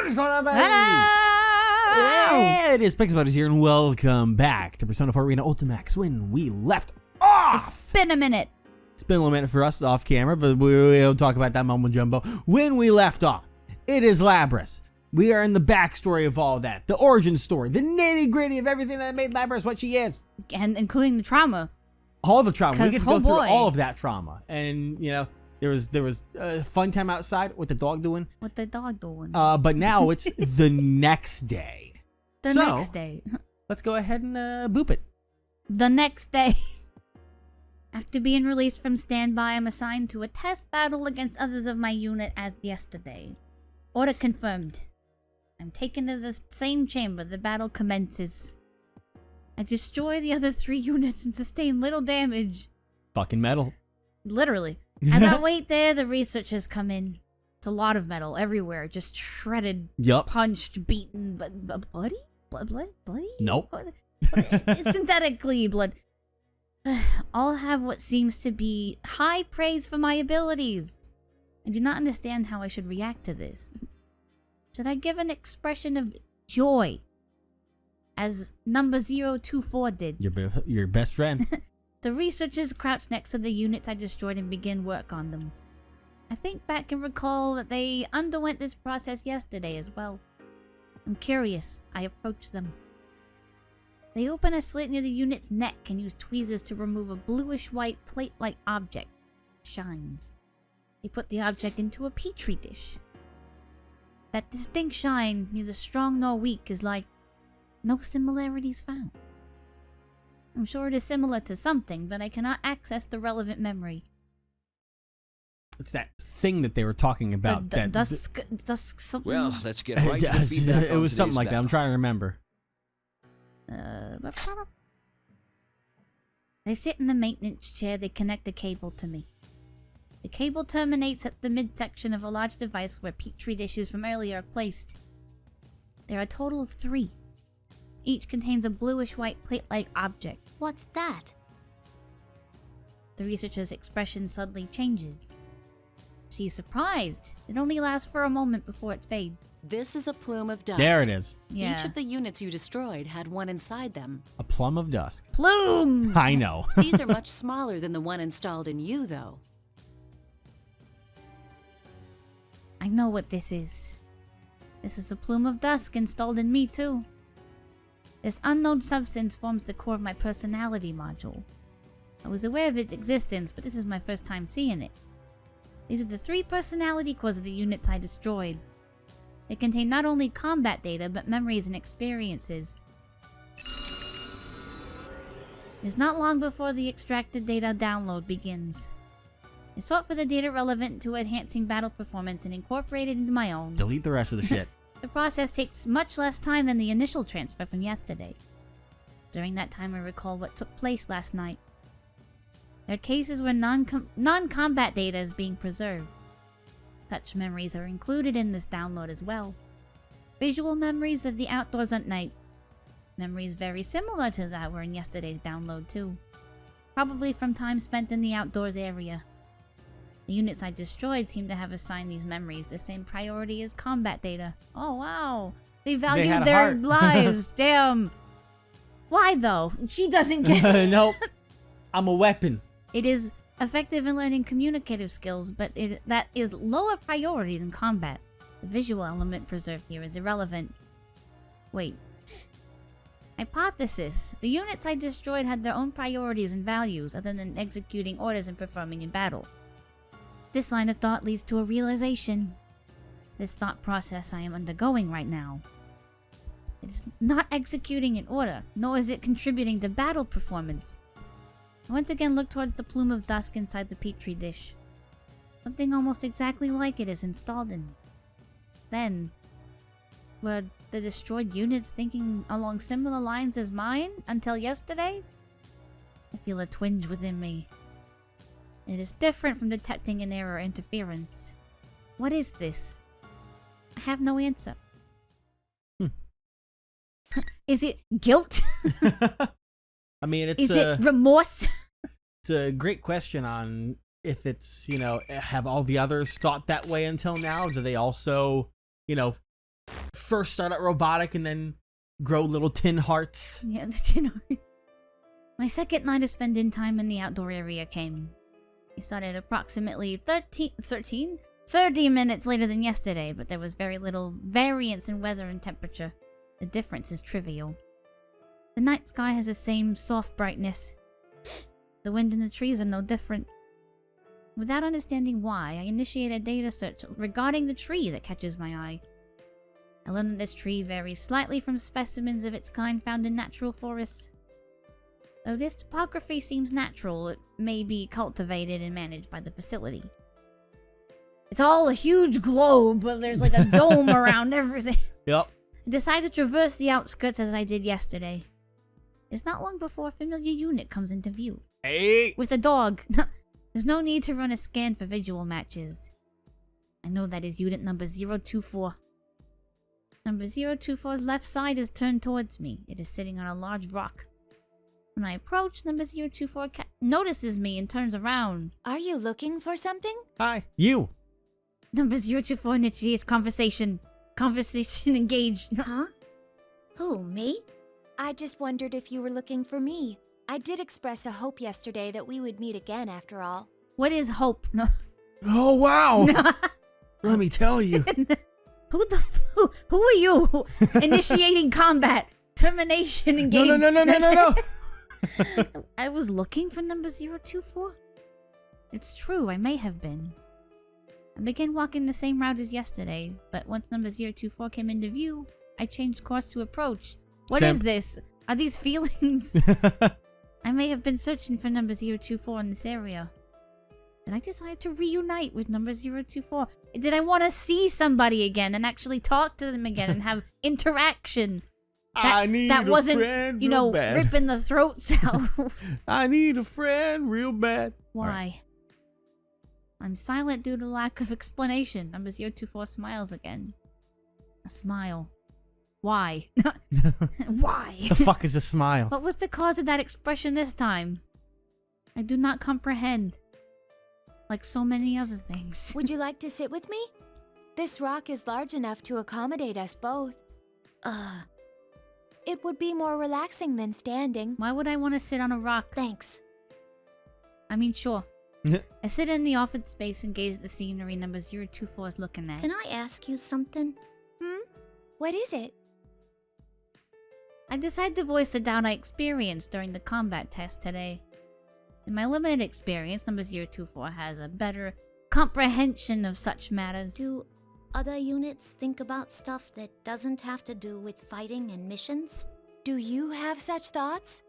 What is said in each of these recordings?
What is going on, buddy? It is Pixelbutters here, and welcome back to Persona 4 Arena Ultimax when we left off. It's been a minute. It's been a little minute for us off camera, but we'll talk about that mumbo jumbo. When we left off, it is Labrys. We are in the backstory of all that, the origin story, the nitty gritty of everything that made Labrys what she is. And including the trauma. All the trauma. We get to go through boy. all of that trauma. And, you know, there was a fun time outside. What the dog doing? What the dog doing? But now it's the next day. The next day. Let's go ahead and boop it. The next day. After being released from standby, I'm assigned to a test battle against others of my unit as yesterday. Order confirmed. I'm taken to the same chamber. The battle commences. I destroy the other 3 units and sustain little damage. Fucking metal. Literally. As I wait there, the researchers come in. It's a lot of metal everywhere, just shredded, punched, beaten, but bloody? Bloody? Nope. Synthetically blood. All have what seems to be high praise for my abilities. I do not understand how I should react to this. Should I give an expression of joy, as number 024 did? Your best friend. The researchers crouch next to the units I destroyed and begin work on them. I think back and recall that they underwent this process yesterday as well. I'm curious. I approach them. They open a slit near the unit's neck and use tweezers to remove a bluish-white plate-like object. It shines. They put the object into a petri dish. That distinct shine, neither strong nor weak, is like no similarities found. I'm sure it is similar to something, but I cannot access the relevant memory. It's that thing that they were talking about. Dusk something? Well, let's get right to the feedback. It was something like that. I'm trying to remember. They sit in the maintenance chair. They connect a cable to me. The cable terminates at the midsection of a large device where petri dishes from earlier are placed. There are a total of 3. Each contains a bluish-white plate-like object. What's that? The researcher's expression suddenly changes. She's surprised. It only lasts for a moment before it fades. This is a plume of dust. There it is. Yeah. Each of the units you destroyed had one inside them. A plum of dusk. Plume! I know. These are much smaller than the one installed in you, though. I know what this is. This is a plume of dusk installed in me, too. This unknown substance forms the core of my personality module. I was aware of its existence, but this is my first time seeing it. These are the 3 personality cores of the units I destroyed. They contain not only combat data, but memories and experiences. It's not long before the extracted data download begins. I sought for the data relevant to enhancing battle performance and incorporated into my own. Delete the rest of the shit. The process takes much less time than the initial transfer from yesterday. During that time, I recall what took place last night. There are cases where non-combat data is being preserved. Such memories are included in this download as well. Visual memories of the outdoors at night. Memories very similar to that were in yesterday's download too. Probably from time spent in the outdoors area. The units I destroyed seem to have assigned these memories the same priority as combat data. Oh wow! They valued their lives, damn! Why though? She doesn't get Nope. I'm a weapon. It is effective in learning communicative skills, but that is lower priority than combat. The visual element preserved here is irrelevant. Wait. Hypothesis. The units I destroyed had their own priorities and values other than executing orders and performing in battle. This line of thought leads to a realization. This thought process I am undergoing right now. It is not executing an order, nor is it contributing to battle performance. I once again look towards the plume of dusk inside the petri dish. Something almost exactly like it is installed in me. Then, were the destroyed units thinking along similar lines as mine until yesterday? I feel a twinge within me. It is different from detecting an error or interference. What is this? I have no answer. Is it guilt? I mean, it's Is it remorse? It's a great question on if it's, you know, have all the others thought that way until now? Do they also, you know, first start out robotic and then grow little tin hearts. Yeah, the tin heart. My second night of spending time in the outdoor area came. It started approximately 30 minutes later than yesterday, but there was very little variance in weather and temperature. The difference is trivial. The night sky has the same soft brightness. The wind and the trees are no different. Without understanding why, I initiate a data search regarding the tree that catches my eye. I learn that this tree varies slightly from specimens of its kind found in natural forests. Though this topography seems natural, it may be cultivated and managed by the facility. It's all a huge globe, but there's like a dome around everything. Yep. I decide to traverse the outskirts as I did yesterday. It's not long before a familiar unit comes into view. Hey! With a dog. There's no need to run a scan for visual matches. I know that is unit number 024. Number 024's left side is turned towards me. It is sitting on a large rock. When I approach, number 024 notices me and turns around. Are you looking for something? Hi. You. Number 024 initiates conversation. Conversation engaged. Huh? Who, me? I just wondered if you were looking for me. I did express a hope yesterday that we would meet again after all. What is hope? No. Oh, wow. Let me tell you. Who are you? Initiating combat. Termination engaged. No. I was looking for number 024. It's true, I may have been. I began walking the same route as yesterday, but once number 024 came into view, I changed course to approach. What is this? Are these feelings? I may have been searching for number 024 in this area. Did I decide to reunite with number 024? Did I want to see somebody again and actually talk to them again and have interaction? I need that a wasn't, friend you know, real bad. ripping the throats out. I need a friend real bad. Why? Right. I'm silent due to lack of explanation. Number 024 smiles again. A smile. Why? Why? The fuck is a smile? What was the cause of that expression this time? I do not comprehend. Like so many other things. Would you like to sit with me? This rock is large enough to accommodate us both. It would be more relaxing than standing. Why would I want to sit on a rock? Thanks. I mean, sure. I sit in the offered space and gaze at the scenery number 024 is looking at. Can I ask you something? What is it? I decide to voice the doubt I experienced during the combat test today. In my limited experience, number 024 has a better comprehension of such matters. Do other units think about stuff that doesn't have to do with fighting and missions? Do you have such thoughts?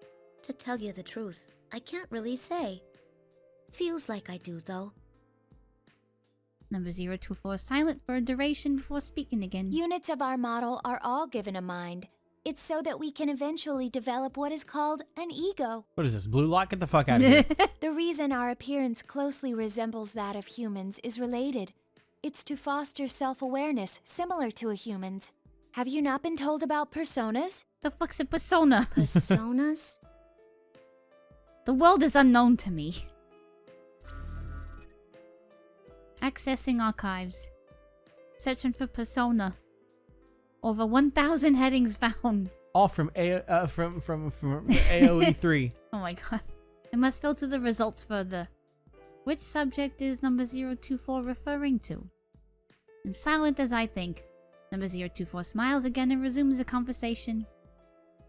To tell you the truth, I can't really say. Feels like I do, though. Number 024 is silent for a duration before speaking again. Units of our model are all given a mind. It's so that we can eventually develop what is called an ego. What is this, Blue Lock? Get the fuck out of here. The reason our appearance closely resembles that of humans is related. It's to foster self-awareness similar to a human's. Have you not been told about personas? The fuck's a persona? Personas? The world is unknown to me. Accessing archives. Searching for persona. Over 1,000 headings found. All from AOE 3. Oh my god. I must filter the results further. Which subject is number 024 referring to? I'm silent as I think. Number 024 smiles again and resumes the conversation.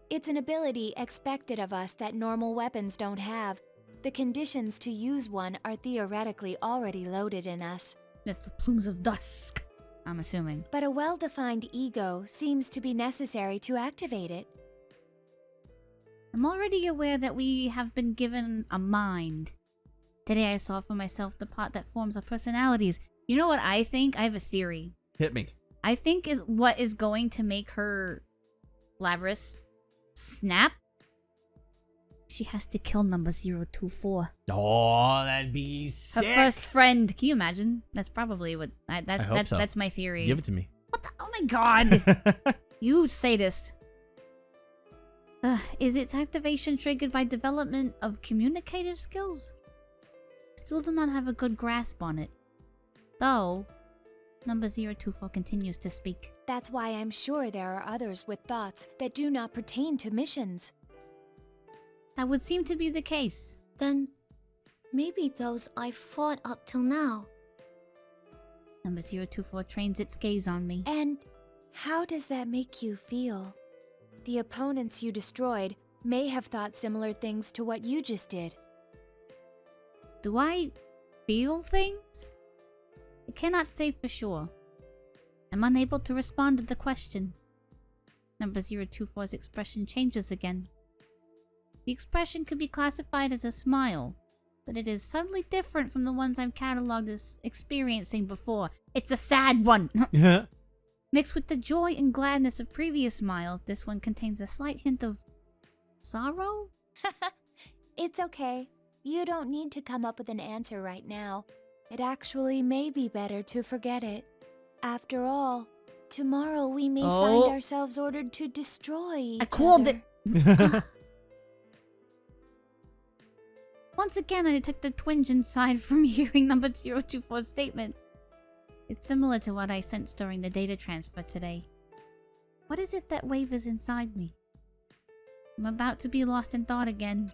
It's an ability expected of us that normal weapons don't have. The conditions to use one are theoretically already loaded in us. That's the plumes of dusk, I'm assuming. But a well-defined ego seems to be necessary to activate it. I'm already aware that we have been given a mind. Today I saw for myself the part that forms our personalities. You know what I think? I have a theory. Hit me. I think is what is going to make her Labrys snap. She has to kill number 024. Oh, that'd be Her sick. first friend. Can you imagine? That's probably what. I hope so. That's my theory. Give it to me. What the? Oh my god! You sadist. Is its activation triggered by development of communicative skills? Still do not have a good grasp on it. Though, Number 024 continues to speak. That's why I'm sure there are others with thoughts that do not pertain to missions. That would seem to be the case. Then maybe those I've fought up till now. Number 024 trains its gaze on me. And how does that make you feel? The opponents you destroyed may have thought similar things to what you just did. Do I feel things? I cannot say for sure. I'm unable to respond to the question. Number 024's expression changes again. The expression could be classified as a smile, but it is subtly different from the ones I've cataloged as experiencing before. It's a sad one! Mixed with the joy and gladness of previous smiles, this one contains a slight hint of sorrow? It's okay. You don't need to come up with an answer right now. It actually may be better to forget it. After all, tomorrow we may find ourselves ordered to destroy each I called other. it! Once again, I detect a twinge inside from hearing number 024's statement. It's similar to what I sensed during the data transfer today. What is it that wavers inside me? I'm about to be lost in thought again.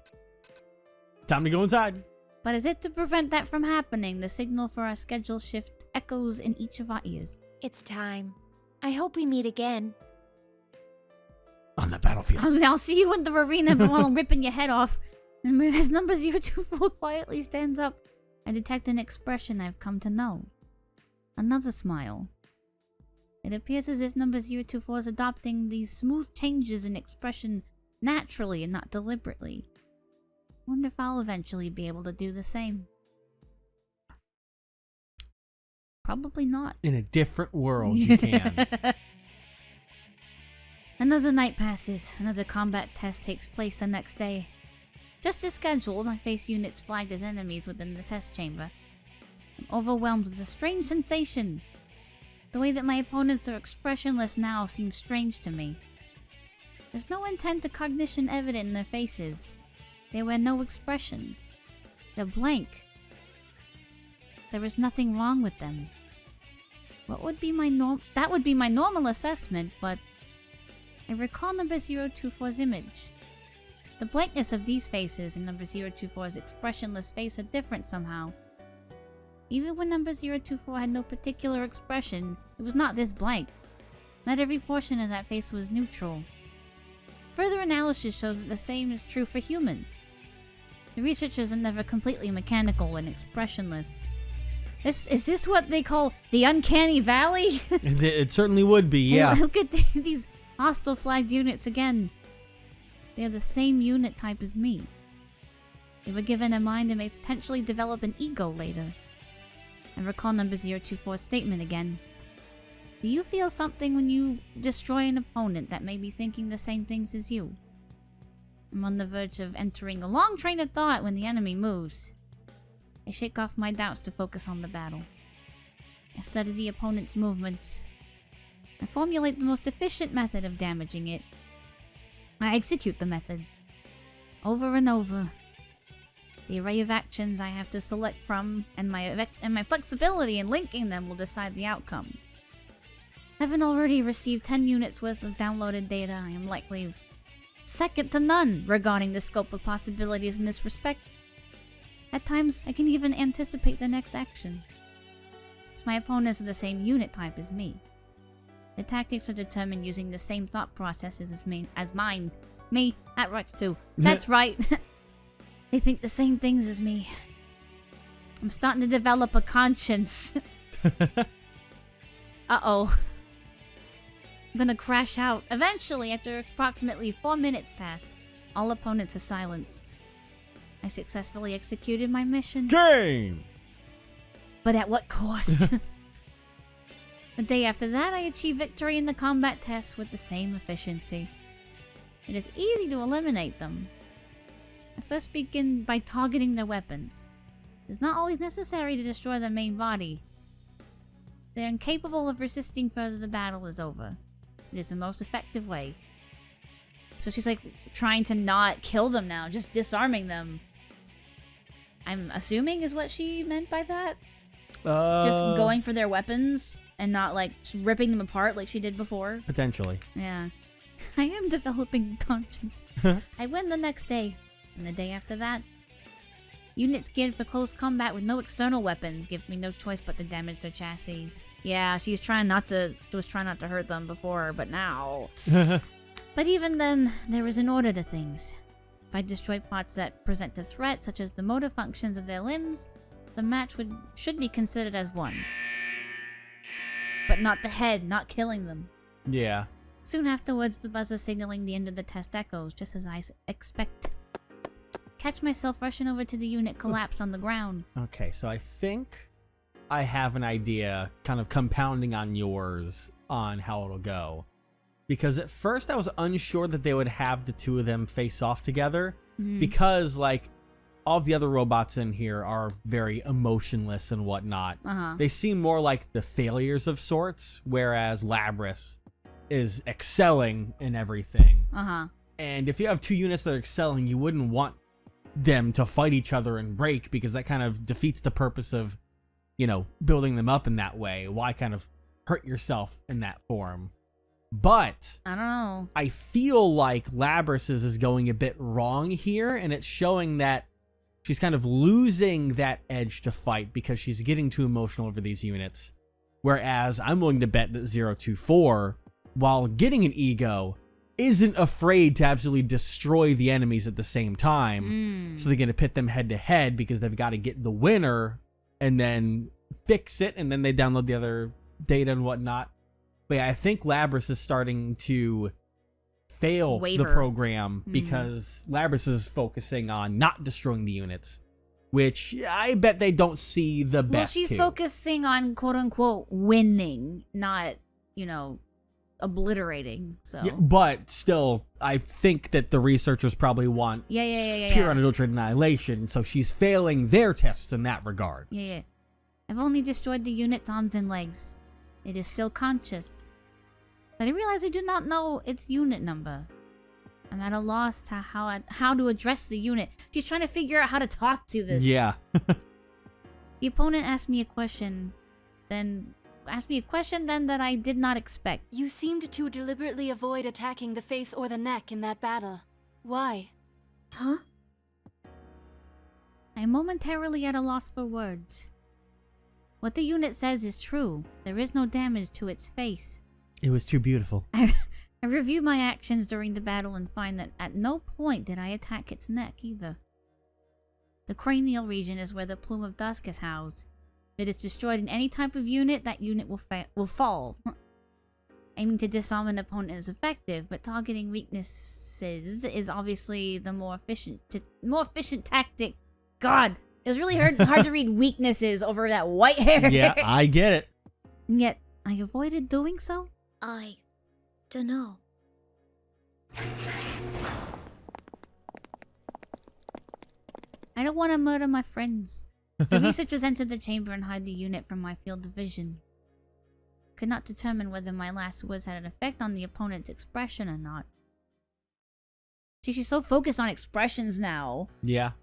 Time to go inside. But as if to prevent that from happening, the signal for our schedule shift echoes in each of our ears. It's time. I hope we meet again. On the battlefield. I'll see you in the arena, but while I'm ripping your head off. And as number 024 quietly stands up, I detect an expression I've come to know. Another smile. It appears as if number 024 is adopting these smooth changes in expression naturally and not deliberately. Wonder if I'll eventually be able to do the same. Probably not. In a different world, you can. Another night passes. Another combat test takes place the next day. Just as scheduled, I face units flagged as enemies within the test chamber. I'm overwhelmed with a strange sensation. The way that my opponents are expressionless now seems strange to me. There's no intent or cognition evident in their faces. They wear no expressions. They're blank. There is nothing wrong with them. What would be my that would be my normal assessment, but I recall number 024's image. The blankness of these faces and number 024's expressionless face are different somehow. Even when number 024 had no particular expression, it was not this blank. Not every portion of that face was neutral. Further analysis shows that the same is true for humans. The researchers are never completely mechanical and expressionless. Is this what they call the uncanny valley? It certainly would be, yeah. Look at these hostile flagged units again. They are the same unit type as me. They were given a mind and may potentially develop an ego later. I recall number 024's statement again. Do you feel something when you destroy an opponent that may be thinking the same things as you? I'm on the verge of entering a long train of thought when the enemy moves. I shake off my doubts to focus on the battle. I study the opponent's movements. I formulate the most efficient method of damaging it. I execute the method. Over and over. The array of actions I have to select from and my flexibility in linking them will decide the outcome. Having already received 10 units worth of downloaded data, I am likely second to none regarding the scope of possibilities in this respect. At times, I can even anticipate the next action. As my opponents are the same unit type as me. The tactics are determined using the same thought processes as mine. Me, that writes too. That's right. They think the same things as me. I'm starting to develop a conscience. Uh-oh. I'm gonna crash out. Eventually, after approximately 4 minutes pass, all opponents are silenced. I successfully executed my mission. Game! But at what cost? The day after that, I achieved victory in the combat tests with the same efficiency. It is easy to eliminate them. I first begin by targeting their weapons. It is not always necessary to destroy their main body. They are incapable of resisting further the battle is over. It is the most effective way. So she's like trying to not kill them now, just disarming them. I'm assuming is what she meant by that? Just going for their weapons and not like ripping them apart like she did before. Potentially. Yeah. I am developing conscience. I win the next day, and the day after that. Units geared for close combat with no external weapons give me no choice but to damage their chassis. Yeah, she was trying not to hurt them before, but now. But even then, there is an order to things. If I destroy parts that present a threat, such as the motor functions of their limbs, the match should be considered as won. But not the head, not killing them. Yeah. Soon afterwards, the buzzer signaling the end of the test echoes, just as I expect. Catch myself rushing over to the unit collapsed on the ground. Okay, so I think I have an idea, kind of compounding on yours, on how it'll go. Because at first I was unsure that they would have the two of them face off together. Because, like, all of the other robots in here are very emotionless and whatnot. They seem more like the failures of sorts, whereas Labrys is excelling in everything. And if you have two units that are excelling, you wouldn't want them to fight each other and break, because that kind of defeats the purpose of, you know, building them up in that way. Why kind of hurt yourself in that form? But I don't know. I feel like Labrys's is going a bit wrong here, and it's showing that she's kind of losing that edge to fight because she's getting too emotional over these units. Whereas I'm willing to bet that 024, while getting an ego, isn't afraid to absolutely destroy the enemies at the same time. So they're going to pit them head to head because they've got to get the winner and then fix it, and then they download the other data and whatnot. But yeah, I think Labrys is starting to fail Waver. the program because Labrys is focusing on not destroying the units, which I bet they don't see the best. Well, she's focusing on quote unquote winning, not, you know, obliterating. So Yeah, but still, I think that the researchers probably want pure unadulterated annihilation, so she's failing their tests in that regard. Yeah. I've only destroyed the unit's arms and legs. It is still conscious. But I realize I do not know its unit number. I'm at a loss to how to address the unit. She's trying to figure out how to talk to this. Yeah. The opponent asked me a question, then that I did not expect. You seemed to deliberately avoid attacking the face or the neck in that battle. Why? Huh? I am momentarily at a loss for words. What the unit says is true. There is no damage to its face. It was too beautiful. I review my actions during the battle and find that at no point did I attack its neck either. The cranial region is where the plume of dusk is housed. If it is destroyed in any type of unit, that unit will fall. Aiming to disarm an opponent is effective, but targeting weaknesses is obviously the more efficient tactic. God, it was really hard to read weaknesses over that white hair. Yeah, I get it. Yet I avoided doing so. I dunno. I don't want to murder my friends. The researchers entered the chamber and hide the unit from my field of vision. Could not determine whether my last words had an effect on the opponent's expression or not. See, she's so focused on expressions now. Yeah.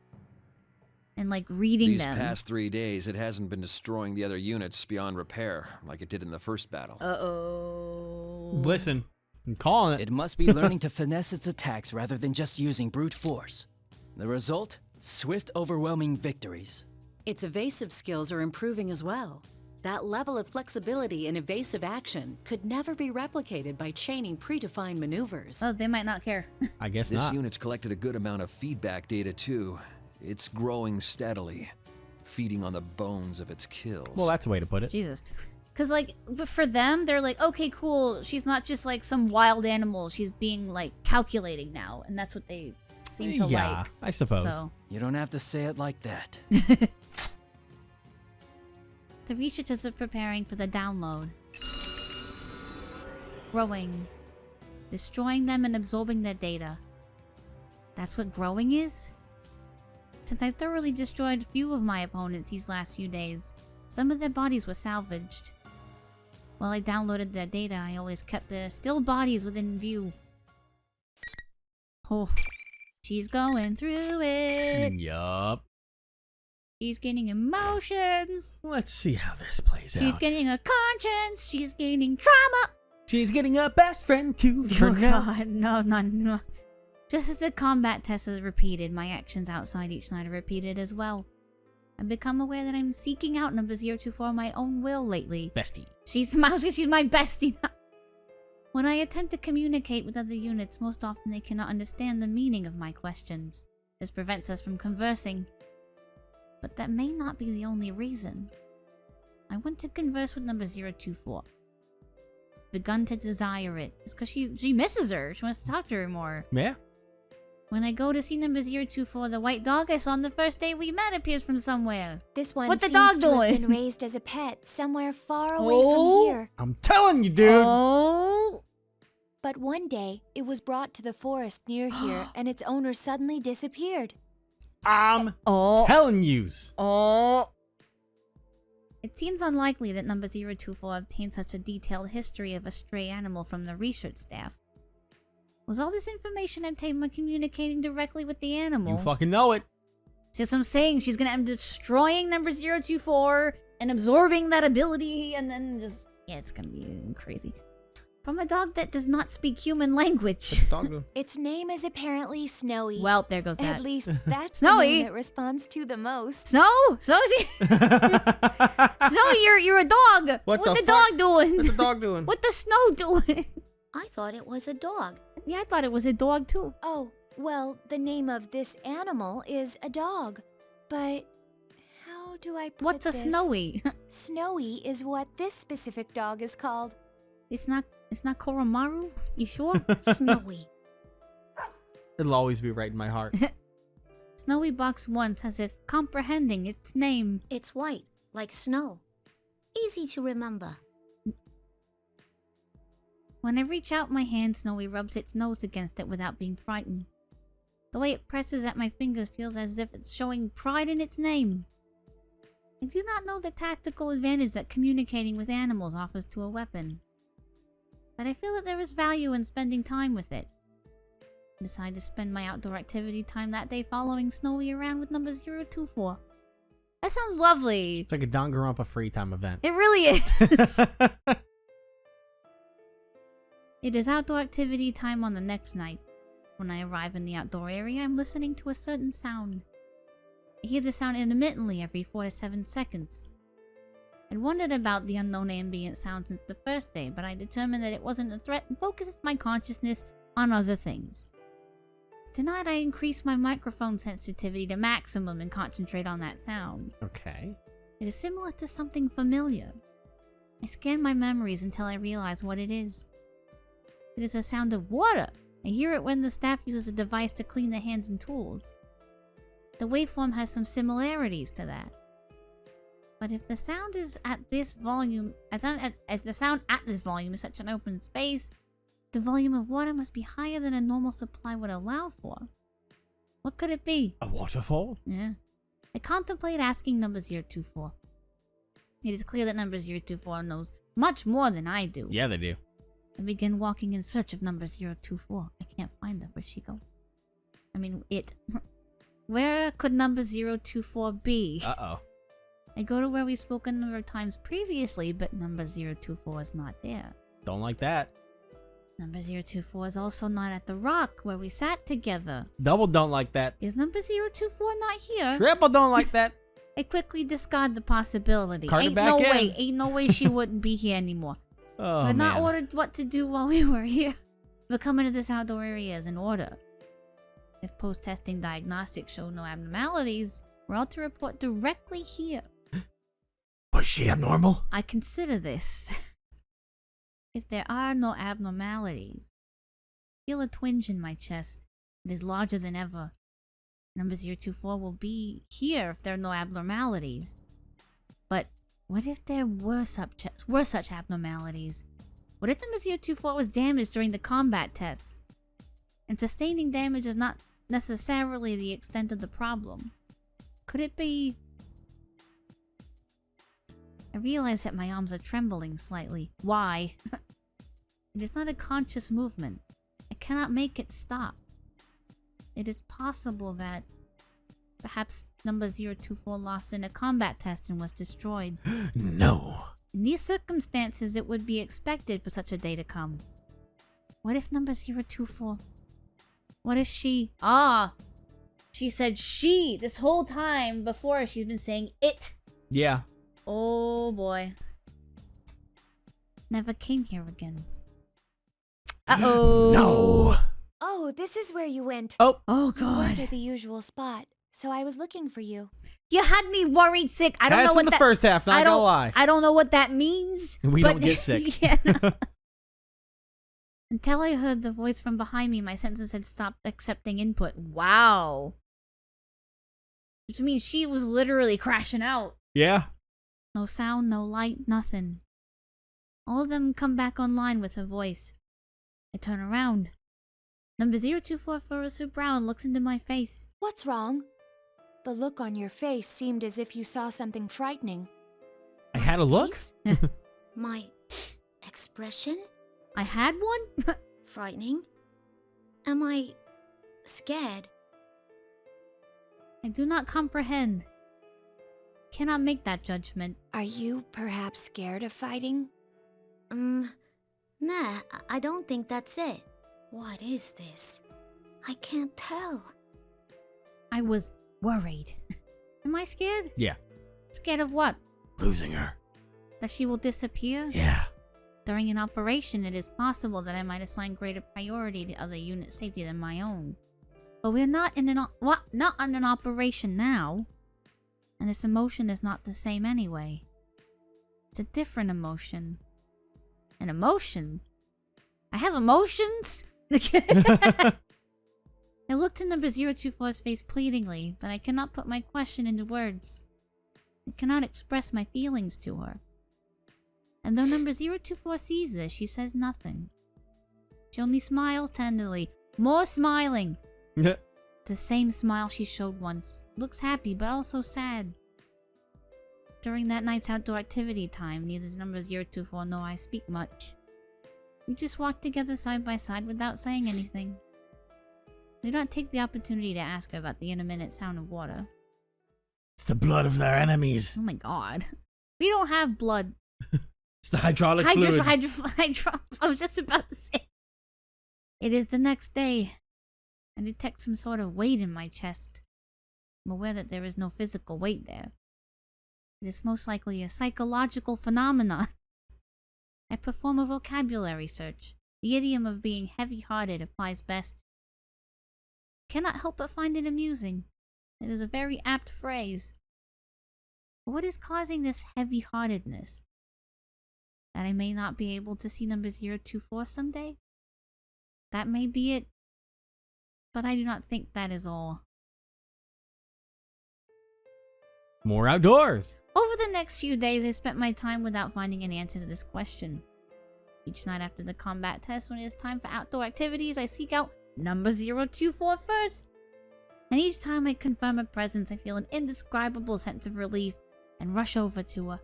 And like reading These them. past 3 days, it hasn't been destroying the other units beyond repair, like it did in the first battle. Uh-oh. Listen, I'm calling it. It must be learning to finesse its attacks rather than just using brute force. The result? Swift, overwhelming victories. Its evasive skills are improving as well. That level of flexibility in evasive action could never be replicated by chaining predefined maneuvers. Oh, they might not care. I guess This not. unit's collected a good amount of feedback data too. It's growing steadily, feeding on the bones of its kills. Well, that's a way to put it. Jesus. Because, like, for them, they're like, okay, cool. She's not just, like, some wild animal. She's being, like, calculating now. And that's what they seem to Yeah, like. I suppose. So, You don't have to say it like that. the researchers are preparing for the download. Growing. Destroying them and absorbing their data. That's what growing is? Since I thoroughly destroyed few of my opponents these last few days, some of their bodies were salvaged. While I downloaded their data, I always kept their still bodies within view. Oh, she's going through it. Yup. She's gaining emotions. Let's see how this plays out. She's gaining a conscience. She's gaining trauma. She's getting a best friend too. Oh god, no. Just as the combat test is repeated, my actions outside each night are repeated as well. I've become aware that I'm seeking out number 024 on my own will lately. Bestie. She's my bestie now. When I attempt to communicate with other units, most often they cannot understand the meaning of my questions. This prevents us from conversing. But that may not be the only reason. I want to converse with number 024. Begun to desire it. It's because she misses her. She wants to talk to her more. Yeah. When I go to see number 024, the white dog I saw on the first day we met appears from somewhere. This one What's the seems dog to have doing? been raised as a pet somewhere far away from here. I'm telling you, dude. Oh. But one day, it was brought to the forest near here, and its owner suddenly disappeared. I'm Oh. telling yous. Oh. It seems unlikely that number 024 obtained such a detailed history of a stray animal from the research staff. Was all this information obtained by communicating directly with the animal? You fucking know it. See what I'm saying? She's gonna end up destroying number 024 and absorbing that ability and then just... Yeah, it's gonna be crazy. From a dog that does not speak human language. Its name is apparently Snowy. Well, there goes that. At least that's Snowy? the name it responds to the most. Snow? Snow, you're a dog. What the the dog doing? What's the dog doing? What the snow doing? I thought it was a dog. Yeah, I thought it was a dog too. Oh, well, the name of this animal is a dog. But how do I put What's a this? Snowy? Snowy is what this specific dog is called. It's not Koromaru? You sure? Snowy. It'll always be right in my heart. Snowy barks once as if comprehending its name. It's white, like snow. Easy to remember. When I reach out my hand, Snowy rubs its nose against it without being frightened. The way it presses at my fingers feels as if it's showing pride in its name. I do not know the tactical advantage that communicating with animals offers to a weapon, but I feel that there is value in spending time with it. I decide to spend my outdoor activity time that day following Snowy around with number 024. That sounds lovely. It's like a Danganronpa free time event. It really is. It is outdoor activity time on the next night. When I arrive in the outdoor area, I'm listening to a certain sound. I hear the sound intermittently every 4 to 7 seconds. I'd wondered about the unknown ambient sound since the first day, but I determined that it wasn't a threat and focused my consciousness on other things. Tonight I increased my microphone sensitivity to maximum and concentrate on that sound. Okay. It is similar to something familiar. I scan my memories until I realize what it is. It is a sound of water. I hear it when the staff uses a device to clean the hands and tools. The waveform has some similarities to that. But if the sound is at this volume, as the sound at this volume is such an open space, the volume of water must be higher than a normal supply would allow for. What could it be? A waterfall? Yeah. I contemplate asking number 024. It is clear that number 024 knows much more than I do. Yeah, they do. I begin walking in search of number 024. I can't find her. Where'd she go? I mean, it. Where could number 024 be? Uh-oh. I go to where we've spoken a number of times previously, but number 024 is not there. Don't like that. Number 024 is also not at the rock where we sat together. Double don't like that. Is number 024 not here? Triple don't like that. I quickly discard the possibility. Cart it back in. Ain't no way she wouldn't be here anymore. Oh, But not man. ordered what to do while we were here. But coming to this outdoor area is in order. If post-testing diagnostics show no abnormalities, we're all to report directly here. Was she abnormal? I consider this. If there are no abnormalities, I feel a twinge in my chest. It is larger than ever. Number 024 will be here if there are no abnormalities. But what if there were such abnormalities? What if number 024 was damaged during the combat tests? And sustaining damage is not necessarily the extent of the problem. Could it be... I realize that my arms are trembling slightly. Why? It is not a conscious movement. I cannot make it stop. It is possible that Perhaps number 024 lost in a combat test and was destroyed. No. In these circumstances, it would be expected for such a day to come. What if number 024? What if she... She said she this whole time before she's been saying it. Yeah. Oh boy. Never came here again. Uh-oh. No. Oh, this is where you went. Oh. Oh You weren't god. at the usual spot, so I was looking for you. You had me worried sick. I don't That's know what in the that... first half, not I gonna don't, lie. I don't know what that means. We but- don't get sick. Yeah, no. Until I heard the voice from behind me, my senses had stopped accepting input. Wow. Which means she was literally crashing out. Yeah. No sound, no light, nothing. All of them come back online with her voice. I turn around. Number 024 Fursuit Brown looks into my face. What's wrong? The look on your face seemed as if you saw something frightening. I had a look? Face? My expression? I had one? Frightening? Am I scared? I do not comprehend. Cannot make that judgment. Are you perhaps scared of fighting? Nah, I don't think that's it. What is this? I can't tell. I was worried. Am I scared? Yeah. Scared of what? Losing her. That she will disappear? Yeah. During an operation, it is possible that I might assign greater priority to other unit safety than my own. But we're not in an not on an operation now. And this emotion is not the same anyway. It's a different emotion. An emotion? I have emotions? I looked in number 024's face pleadingly, but I cannot put my question into words. I cannot express my feelings to her. And though number 024 sees this, she says nothing. She only smiles tenderly. More smiling! The same smile she showed once. Looks happy, but also sad. During that night's outdoor activity time, neither number 024 nor I speak much. We just walk together side by side without saying anything. We don't take the opportunity to ask her about the intermittent sound of water. It's the blood of their enemies. Oh my god. We don't have blood. It's the hydraulic fluid. I was just about to say. It is the next day. I detect some sort of weight in my chest. I'm aware that there is no physical weight there. It is most likely a psychological phenomenon. I perform a vocabulary search. The idiom of being heavy-hearted applies best. Cannot help but find it amusing. It is a very apt phrase. But what is causing this heavy-heartedness? That I may not be able to see number 024 someday? That may be it. But I do not think that is all. More outdoors. Over the next few days, I spent my time without finding an answer to this question. Each night after the combat test, when it is time for outdoor activities, I seek out number 024 first. And each time I confirm her presence, I feel an indescribable sense of relief and rush over to her.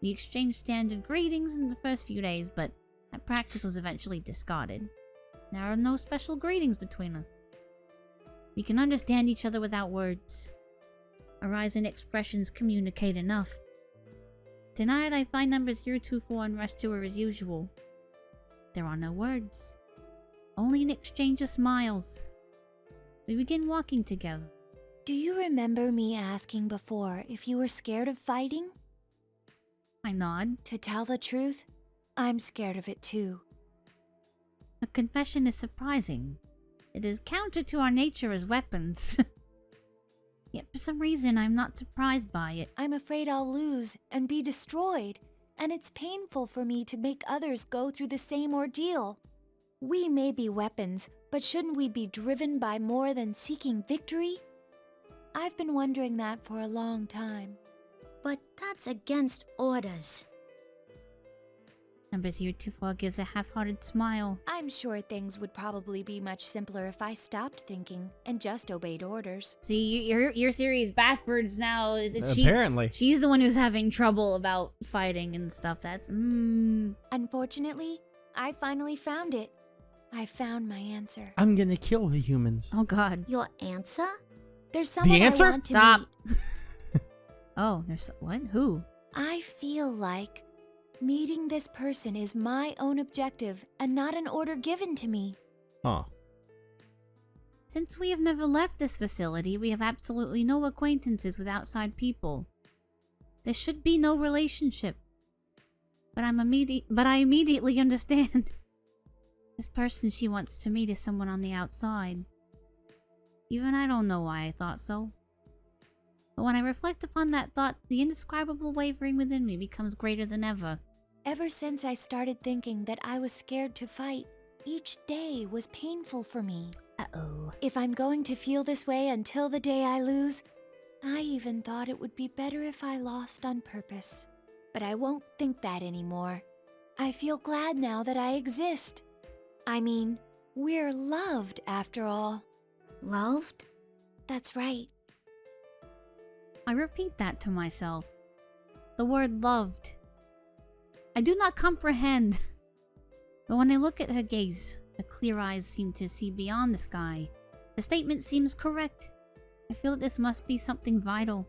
We exchanged standard greetings in the first few days, but that practice was eventually discarded. There are no special greetings between us. We can understand each other without words. Our eyes and expressions communicate enough. Tonight I find number 024 and rush to her as usual. There are no words. Only an exchange of smiles. We begin walking together. Do you remember me asking before if you were scared of fighting? I nod. To tell the truth, I'm scared of it too. A confession is surprising. It is counter to our nature as weapons. Yet for some reason I'm not surprised by it. I'm afraid I'll lose and be destroyed, and it's painful for me to make others go through the same ordeal. We may be weapons, but shouldn't we be driven by more than seeking victory? I've been wondering that for a long time. But that's against orders. Number 024 gives a half-hearted smile. I'm sure things would probably be much simpler if I stopped thinking and just obeyed orders. See, your theory is backwards now. Apparently. She's the one who's having trouble about fighting and stuff. That's, Unfortunately, I finally found it. I found my answer. I'm gonna kill the humans. Oh god. Your answer? There's someone answer? I want to Stop. meet. Oh, there's what? Who? I feel like meeting this person is my own objective and not an order given to me. Huh. Since we have never left this facility, we have absolutely no acquaintances with outside people. There should be no relationship. But I immediately understand. This person she wants to meet is someone on the outside. Even I don't know why I thought so. But when I reflect upon that thought, the indescribable wavering within me becomes greater than ever. Ever since I started thinking that I was scared to fight, each day was painful for me. Uh-oh. If I'm going to feel this way until the day I lose, I even thought it would be better if I lost on purpose. But I won't think that anymore. I feel glad now that I exist. I mean, we're loved after all. Loved? That's right. I repeat that to myself. The word loved. I do not comprehend. But when I look at her gaze, her clear eyes seem to see beyond the sky. The statement seems correct. I feel that this must be something vital.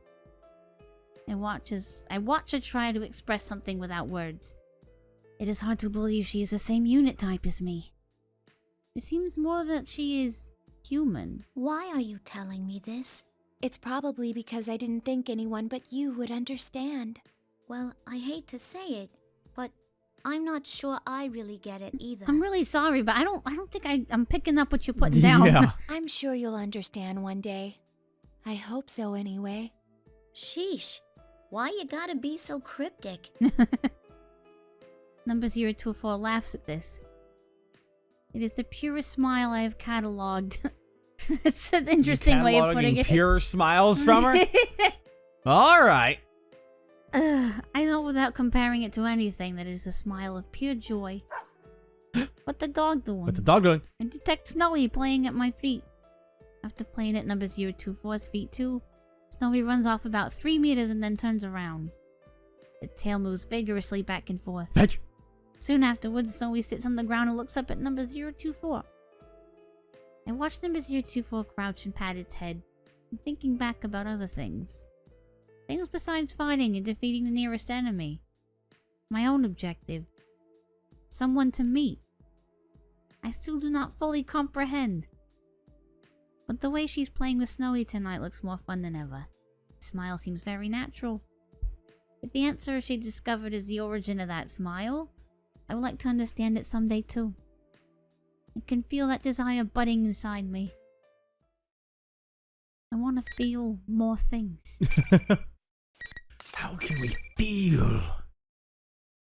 I watch her try to express something without words. It is hard to believe she is the same unit type as me. It seems more that she is human. Why are you telling me this? It's probably because I didn't think anyone but you would understand. Well, I hate to say it, but I'm not sure I really get it either. I'm really sorry, but I don't think I'm picking up what you're putting down. Yeah. I'm sure you'll understand one day. I hope so anyway. Sheesh. Why you gotta be so cryptic? Number 024 laughs at this. It is the purest smile I have catalogued. It's an interesting way of putting it. Pure smiles from her? All right. I know without comparing it to anything that it is a smile of pure joy. What the dog doing? What's the dog doing? I detect Snowy playing at my feet. After playing at number 024's feet too, Snowy runs off about 3 meters and then turns around. Its tail moves vigorously back and forth. Fetch. Soon afterwards, Snowy sits on the ground and looks up at number 024. I watch number 024 crouch and pat its head, and thinking back about other things. Things besides fighting and defeating the nearest enemy. My own objective. Someone to meet. I still do not fully comprehend. But the way she's playing with Snowy tonight looks more fun than ever. The smile seems very natural. If the answer she discovered is the origin of that smile, I would like to understand it someday too. I can feel that desire budding inside me. I want to feel more things. How can we feel?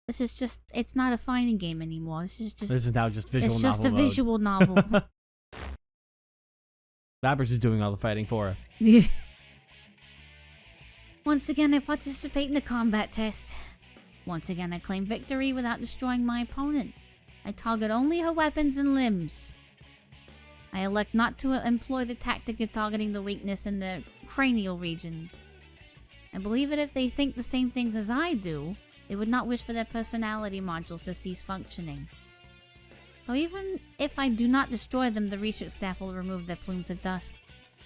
This is just, it's not a fighting game anymore. This is now just visual it's novel just a mode. visual novel. Labrys is doing all the fighting for us. Once again, I participate in the combat test. Once again, I claim victory without destroying my opponent. I target only her weapons and limbs. I elect not to employ the tactic of targeting the weakness in the cranial regions. I believe that if they think the same things as I do, they would not wish for their personality modules to cease functioning. So even if I do not destroy them, the research staff will remove their plumes of dust.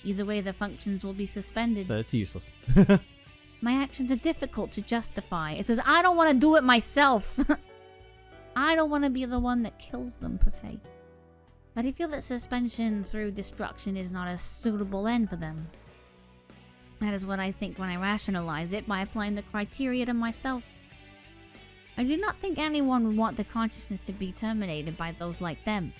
Either way, their functions will be suspended. So it's useless. My actions are difficult to justify. It says I don't want to do it myself. I don't want to be the one that kills them, per se. But I feel that suspension through destruction is not a suitable end for them. That is what I think when I rationalize it by applying the criteria to myself. I do not think anyone would want their consciousness to be terminated by those like them.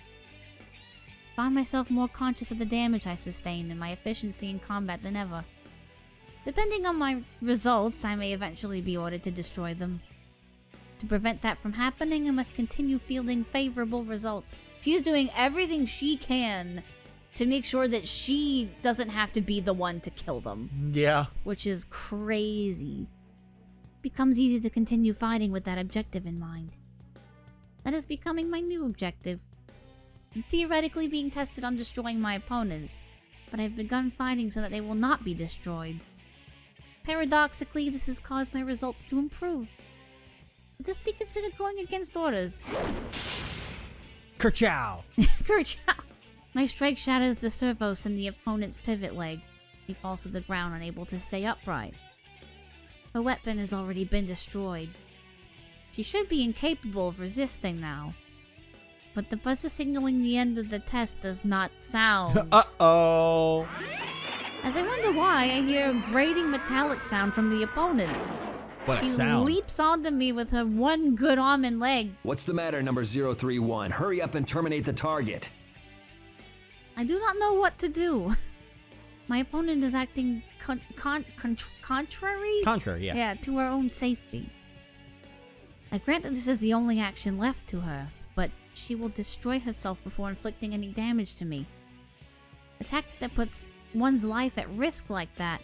I find myself more conscious of the damage I sustain and my efficiency in combat than ever. Depending on my results, I may eventually be ordered to destroy them. To prevent that from happening, I must continue fielding favorable results. She is doing everything she can to make sure that she doesn't have to be the one to kill them. Yeah. Which is crazy. It becomes easy to continue fighting with that objective in mind. That is becoming my new objective. I'm theoretically being tested on destroying my opponents, but I've begun fighting so that they will not be destroyed. Paradoxically, this has caused my results to improve. Would this be considered going against orders? Kerchow! Kerchow! My strike shatters the servos in the opponent's pivot leg. He falls to the ground, unable to stay upright. The weapon has already been destroyed. She should be incapable of resisting now. But the buzzer signaling the end of the test does not sound. Uh-oh. As I wonder why, I hear a grating metallic sound from the opponent. What a She sound. leaps onto me with her one good arm and leg. What's the matter, number 031? Hurry up and terminate the target. I do not know what to do. My opponent is acting contrary? Contrary, yeah. Yeah, to her own safety. I grant that this is the only action left to her, but she will destroy herself before inflicting any damage to me. A tactic that puts one's life at risk like that.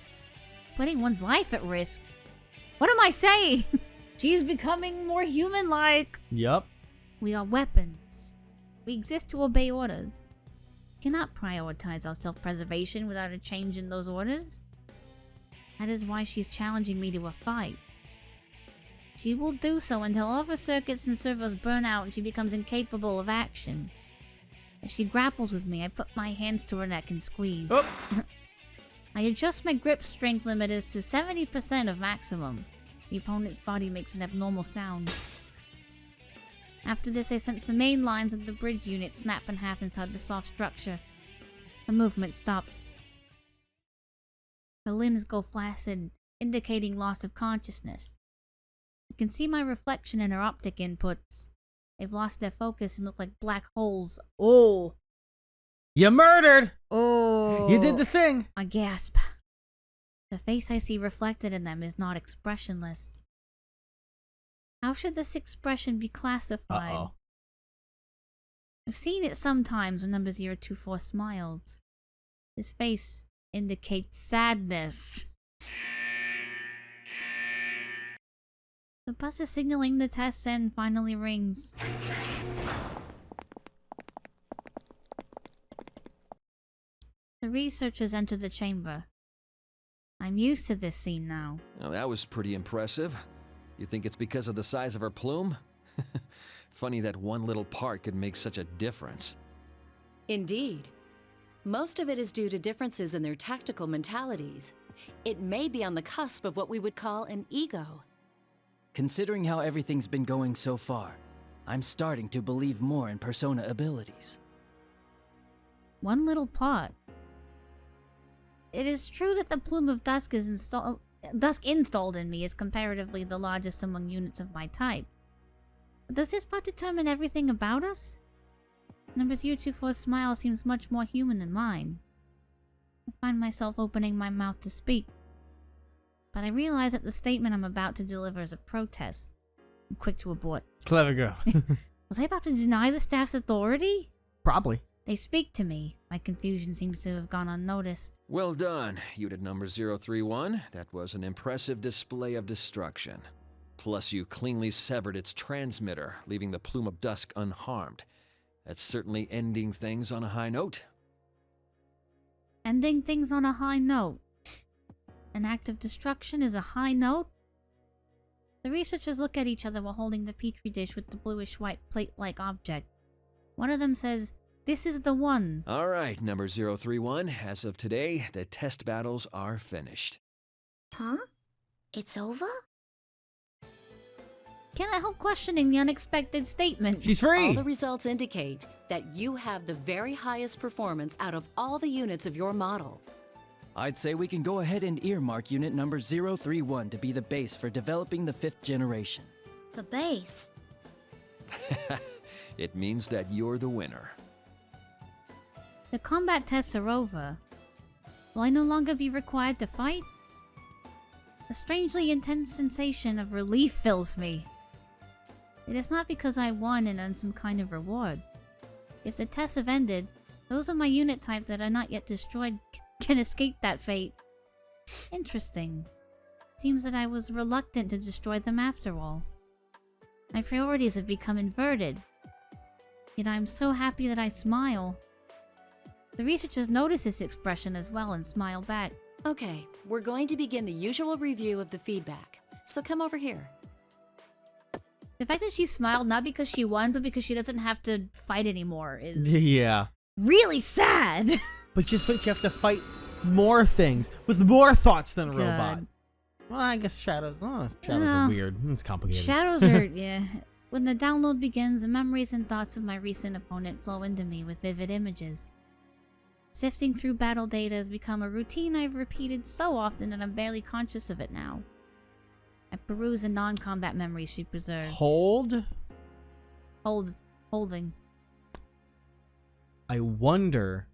Putting one's life at risk? What am I saying? She's becoming more human-like. Yup. We are weapons. We exist to obey orders. We cannot prioritize our self-preservation without a change in those orders. That is why she's challenging me to a fight. She will do so until all of her circuits and servos burn out and she becomes incapable of action. As she grapples with me, I put my hands to her neck and squeeze. Oh. I adjust my grip strength limiters to 70% of maximum. The opponent's body makes an abnormal sound. After this, I sense the main lines of the bridge unit snap in half inside the soft structure. The movement stops. Her limbs go flaccid, indicating loss of consciousness. I can see my reflection in her optic inputs. They've lost their focus and look like black holes. Oh! You murdered! Oh! You did the thing! I gasp. The face I see reflected in them is not expressionless. How should this expression be classified? Uh-oh. I've seen it sometimes when number 024 smiles. His face indicates sadness. The buzzer signaling the test's end finally rings. The researchers enter the chamber. I'm used to this scene now. Well, that was pretty impressive. You think it's because of the size of her plume? Funny that one little part could make such a difference. Indeed. Most of it is due to differences in their tactical mentalities. It may be on the cusp of what we would call an ego. Considering how everything's been going so far, I'm starting to believe more in persona abilities. One little part. It is true that the plume of dusk installed in me is comparatively the largest among units of my type. But does this part determine everything about us? Number 024's smile seems much more human than mine. I find myself opening my mouth to speak, but I realize that the statement I'm about to deliver is a protest. I'm quick to abort. Clever girl. Was I about to deny the staff's authority? Probably. They speak to me. My confusion seems to have gone unnoticed. Well done, unit number 031. That was an impressive display of destruction. Plus, you cleanly severed its transmitter, leaving the plume of dusk unharmed. That's certainly ending things on a high note. Ending things on a high note. An act of destruction is a high note? The researchers look at each other while holding the petri dish with the bluish-white plate-like object. One of them says, "This is the one." All right, number 031. As of today, the test battles are finished. Huh? It's over? Can't I help questioning the unexpected statement? She's All free! the results indicate that you have the very highest performance out of all the units of your model. I'd say we can go ahead and earmark unit number 031 to be the base for developing the 5th generation. The base? It means that you're the winner. The combat tests are over. Will I no longer be required to fight? A strangely intense sensation of relief fills me. It is not because I won and earned some kind of reward. If the tests have ended, those of my unit type that are not yet destroyed can escape that fate. Interesting. Seems that I was reluctant to destroy them after all. My priorities have become inverted. Yet I am so happy that I smile. The researchers notice this expression as well and smile back. Okay, we're going to begin the usual review of the feedback. So come over here. The fact that she smiled not because she won, but because she doesn't have to fight anymore is Yeah. really sad. But just wait, you have to fight more things, with more thoughts than a God. robot. Well, I guess shadows. Oh, shadows No. are weird. It's complicated. Shadows are, yeah. When the download begins, the memories and thoughts of my recent opponent flow into me with vivid images. Sifting through battle data has become a routine I've repeated so often that I'm barely conscious of it now. I peruse the non-combat memories she preserved. Hold. Holding. I wonder,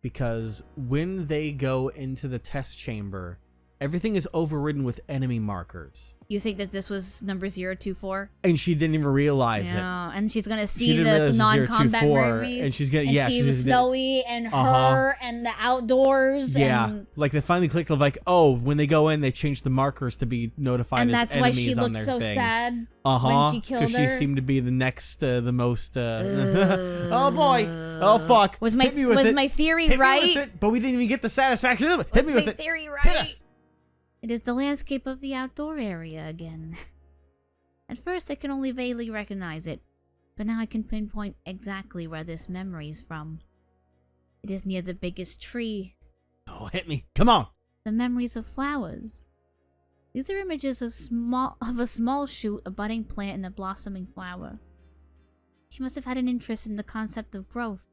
because when they go into the test chamber, everything is overridden with enemy markers. You think that this was number 024? And she didn't even realize it. Yeah, and she's gonna She see didn't the realize it was non-combat 024, memories, and she's gonna see the she's snowy and her and the outdoors. Yeah, and, like they finally clicked of like, oh, when they go in, they changed the markers to be notified and as that's why enemies she on looked their so thing. sad Uh-huh, when she killed her. because she seemed to be the next, the most. Oh boy! Oh fuck! Was my Hit me with it. my theory Hit me right? with it, but we didn't even get the satisfaction of it. Hit Was me my with it. theory Hit right? us. It is the landscape of the outdoor area again. At first, I can only vaguely recognize it, but now I can pinpoint exactly where this memory is from. It is near the biggest tree. Oh, hit me! Come on! The memories of flowers. These are images of a small shoot, a budding plant, and a blossoming flower. She must have had an interest in the concept of growth.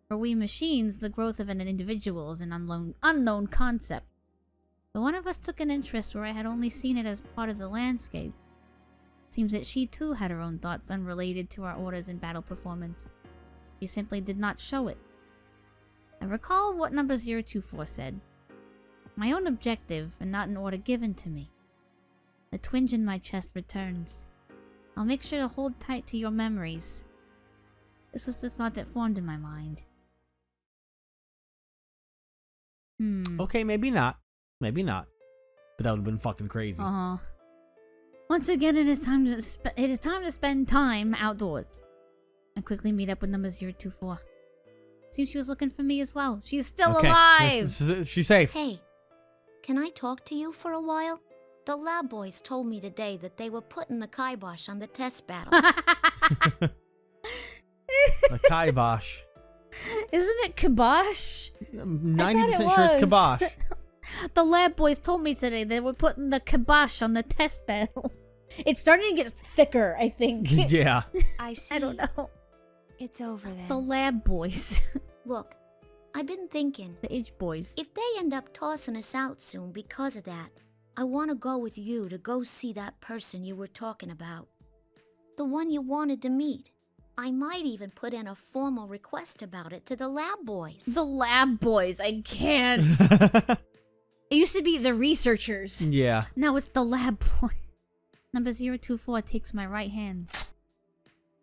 For we machines, the growth of an individual is an unknown concept. But one of us took an interest where I had only seen it as part of the landscape. Seems that she too had her own thoughts unrelated to our orders and battle performance. She simply did not show it. I recall what number 024 said. My own objective, and not an order given to me. The twinge in my chest returns. I'll make sure to hold tight to your memories. This was the thought that formed in my mind. Okay, maybe not. Maybe not. But that would have been fucking crazy. Once again, it is time to spend time outdoors. I quickly meet up with number 024. Seems she was looking for me as well. She's still alive! She's safe. Hey, can I talk to you for a while? The lab boys told me today that they were putting the kibosh on the test battles. The kibosh. Isn't it kibosh? I'm 90% sure it's kibosh. The lab boys told me today they were putting the kibosh on the test battle. It's starting to get thicker, I think. Yeah. I see. I don't know. It's over then. The lab boys. Look, I've been thinking, The H boys. if they end up tossing us out soon because of that, I want to go with you to go see that person you were talking about. The one you wanted to meet. I might even put in a formal request about it to the lab boys. The lab boys. I can't. It used to be the researchers. Yeah. Now it's the lab boy. Number 024 takes my right hand.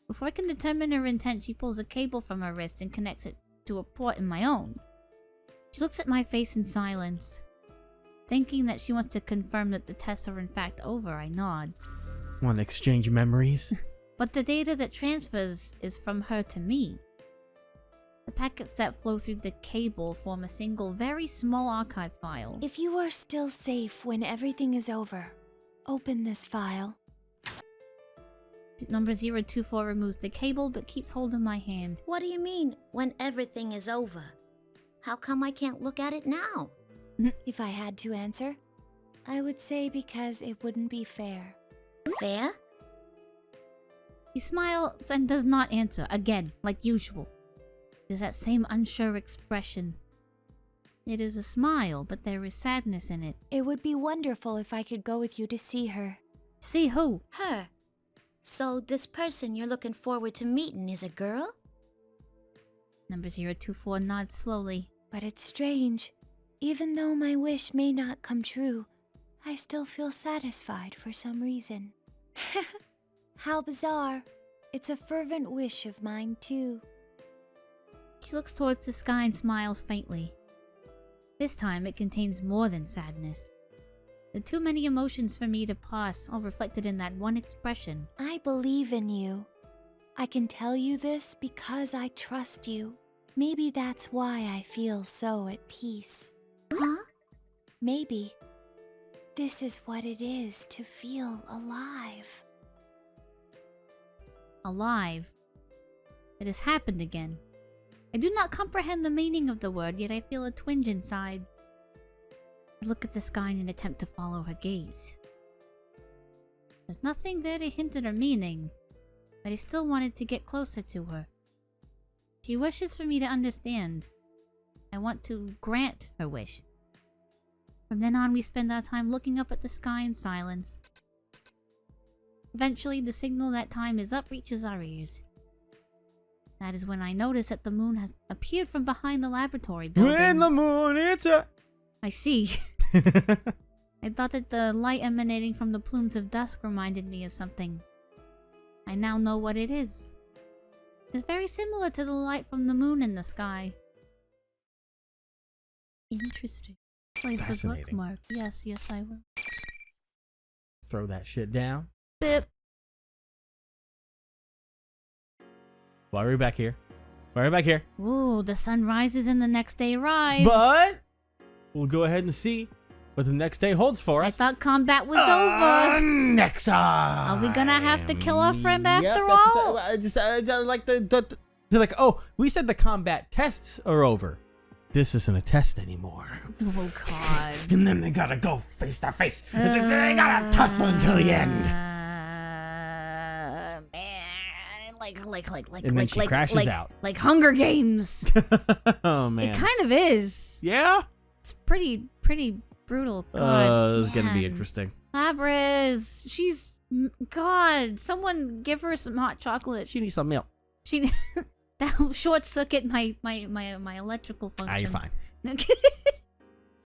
Before I can determine her intent, she pulls a cable from her wrist and connects it to a port in my own. She looks at my face in silence. Thinking that she wants to confirm that the tests are in fact over, I nod. Want to exchange memories? But the data that transfers is from her to me. The packets that flow through the cable form a single, very small archive file. If you are still safe when everything is over, open this file. Number 024 removes the cable but keeps hold of my hand. What do you mean, when everything is over? How come I can't look at it now? If I had to answer, I would say because it wouldn't be fair. Fair? She smiles and does not answer, again, like usual. It is that same unsure expression. It is a smile, but there is sadness in it. It would be wonderful if I could go with you to see her. See who? Her. So this person you're looking forward to meeting is a girl? Number 024 nods slowly. But it's strange. Even though my wish may not come true, I still feel satisfied for some reason. How bizarre. It's a fervent wish of mine, too. She looks towards the sky and smiles faintly. This time it contains more than sadness. There are too many emotions for me to parse, all reflected in that one expression. I believe in you. I can tell you this because I trust you. Maybe that's why I feel so at peace. Huh? Maybe this is what it is to feel alive. Alive. It has happened again. I do not comprehend the meaning of the word, yet I feel a twinge inside. I look at the sky in an attempt to follow her gaze. There's nothing there to hint at her meaning, but I still wanted to get closer to her. She wishes for me to understand. I want to grant her wish. From then on, we spend our time looking up at the sky in silence. Eventually, the signal that time is up reaches our ears. That is when I notice that the moon has appeared from behind the laboratory buildings. When the moon, it's a... I see. I thought that the light emanating from the plumes of dusk reminded me of something. I now know what it is. It's very similar to the light from the moon in the sky. Interesting. Place a bookmark. Yes, I will. Throw that shit down. Bip. Why are we back here? Why are we back here? Ooh, the sun rises and the next day arrives. But we'll go ahead and see what the next day holds for I us. thought combat was over. Next Are time. we gonna have to kill our friend after Yep, all? I just like they're like, oh, we said the combat tests are over. This isn't a test anymore. Oh God. And then they gotta go face to face. They gotta tussle until the end. Man, And then she crashes out. Like Hunger Games. Oh man. It kind of is. Yeah. It's pretty brutal. God, This is gonna be man. interesting. Labrys, she's God. Someone give her some hot chocolate. She needs some milk. She that short circuit my electrical function. Ah, you're fine.